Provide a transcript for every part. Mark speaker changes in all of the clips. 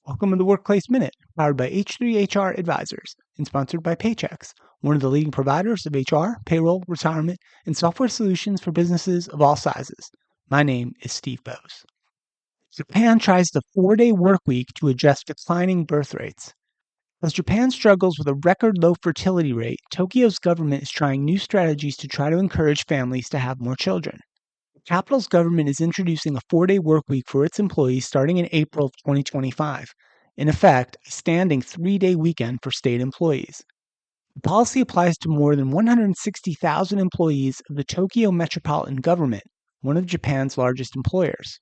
Speaker 1: Welcome to the Workplace Minute, powered by H3HR Advisors and sponsored by Paychex, one of the leading providers of HR, payroll, retirement, and software solutions for businesses of all sizes. My name is Steve Boese. Japan tries the 4-day workweek to address declining birth rates. As Japan struggles with a record low fertility rate, Tokyo's government is trying new strategies to try to encourage families to have more children. The capital's government is introducing a 4-day workweek for its employees starting in April of 2025. In effect, a standing 3-day weekend for state employees. The policy applies to more than 160,000 employees of the Tokyo Metropolitan Government, one of Japan's largest employers.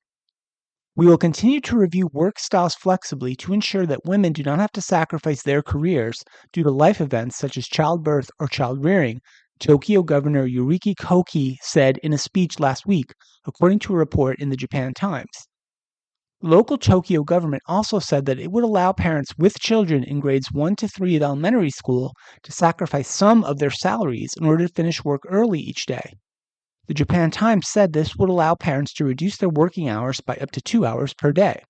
Speaker 1: We will continue to review work styles flexibly to ensure that women do not have to sacrifice their careers due to life events such as childbirth or child-rearing, Tokyo Governor Yuriki Koki said in a speech last week, according to a report in the Japan Times. The local Tokyo government also said that it would allow parents with children in grades 1 to 3 of elementary school to sacrifice some of their salaries in order to finish work early each day. The Japan Times said this would allow parents to reduce their working hours by up to 2 hours per day.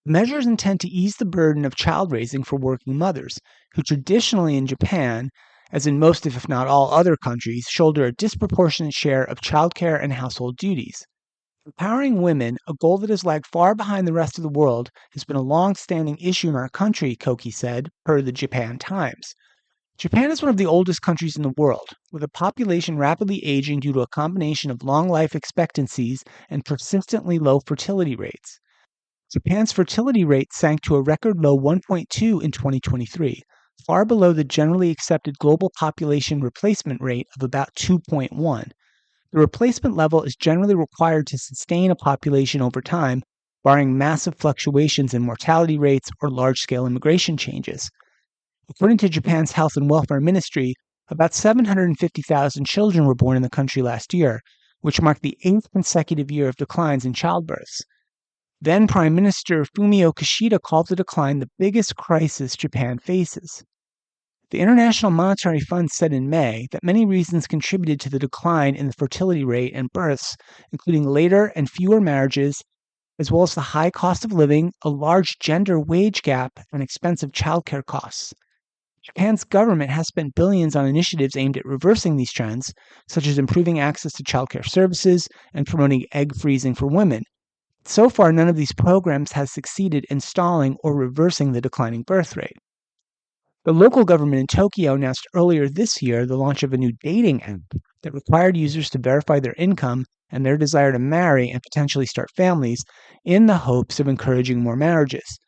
Speaker 1: The measures intend to ease the burden of child raising for working mothers, who traditionally in Japan, as in most if not all other countries, shoulder a disproportionate share of childcare and household duties. Empowering women, a goal that has lagged far behind the rest of the world, has been a long-standing issue in our country, Koki said, per the Japan Times. Japan is one of the oldest countries in the world, with a population rapidly aging due to a combination of long life expectancies and persistently low fertility rates. Japan's fertility rate sank to a record low 1.2 in 2023, far below the generally accepted global population replacement rate of about 2.1. The replacement level is generally required to sustain a population over time, barring massive fluctuations in mortality rates or large-scale immigration changes. According to Japan's Health and Welfare Ministry, about 750,000 children were born in the country last year, which marked the 8th consecutive year of declines in childbirths. Then Prime Minister Fumio Kishida called the decline the biggest crisis Japan faces. The International Monetary Fund said in May that many reasons contributed to the decline in the fertility rate and births, including later and fewer marriages, as well as the high cost of living, a large gender wage gap, and expensive childcare costs. Japan's government has spent billions on initiatives aimed at reversing these trends, such as improving access to childcare services and promoting egg freezing for women. So far, none of these programs has succeeded in stalling or reversing the declining birth rate. The local government in Tokyo announced earlier this year the launch of a new dating app that required users to verify their income and their desire to marry and potentially start families in the hopes of encouraging more marriages.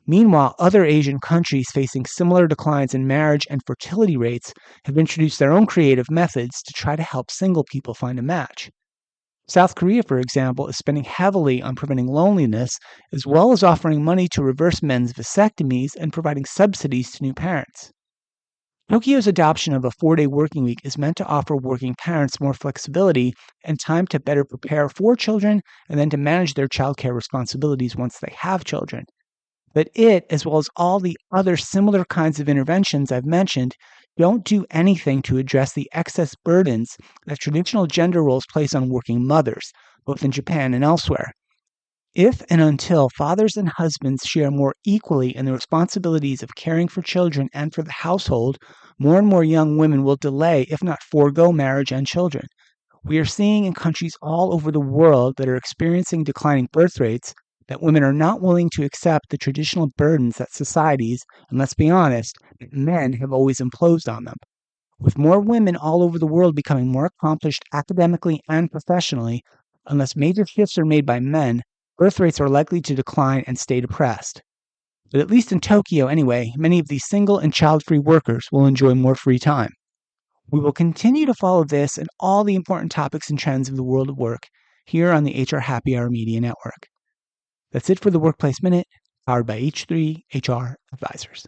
Speaker 1: Meanwhile, other Asian countries facing similar declines in marriage and fertility rates have introduced their own creative methods to try to help single people find a match. South Korea, for example, is spending heavily on preventing loneliness, as well as offering money to reverse men's vasectomies and providing subsidies to new parents. Tokyo's adoption of a 4-day working week is meant to offer working parents more flexibility and time to better prepare for children and then to manage their childcare responsibilities once they have children. But it, as well as all the other similar kinds of interventions I've mentioned, don't do anything to address the excess burdens that traditional gender roles place on working mothers, both in Japan and elsewhere. If and until fathers and husbands share more equally in the responsibilities of caring for children and for the household, more and more young women will delay, if not forego, marriage and children. We are seeing in countries all over the world that are experiencing declining birth rates that women are not willing to accept the traditional burdens that societies, and let's be honest, that men have always imposed on them. With more women all over the world becoming more accomplished academically and professionally, unless major shifts are made by men, birth rates are likely to decline and stay depressed. But at least in Tokyo anyway, many of these single and child-free workers will enjoy more free time. We will continue to follow this and all the important topics and trends of the world of work here on the HR Happy Hour Media Network. That's it for the Workplace Minute, powered by H3HR Advisors.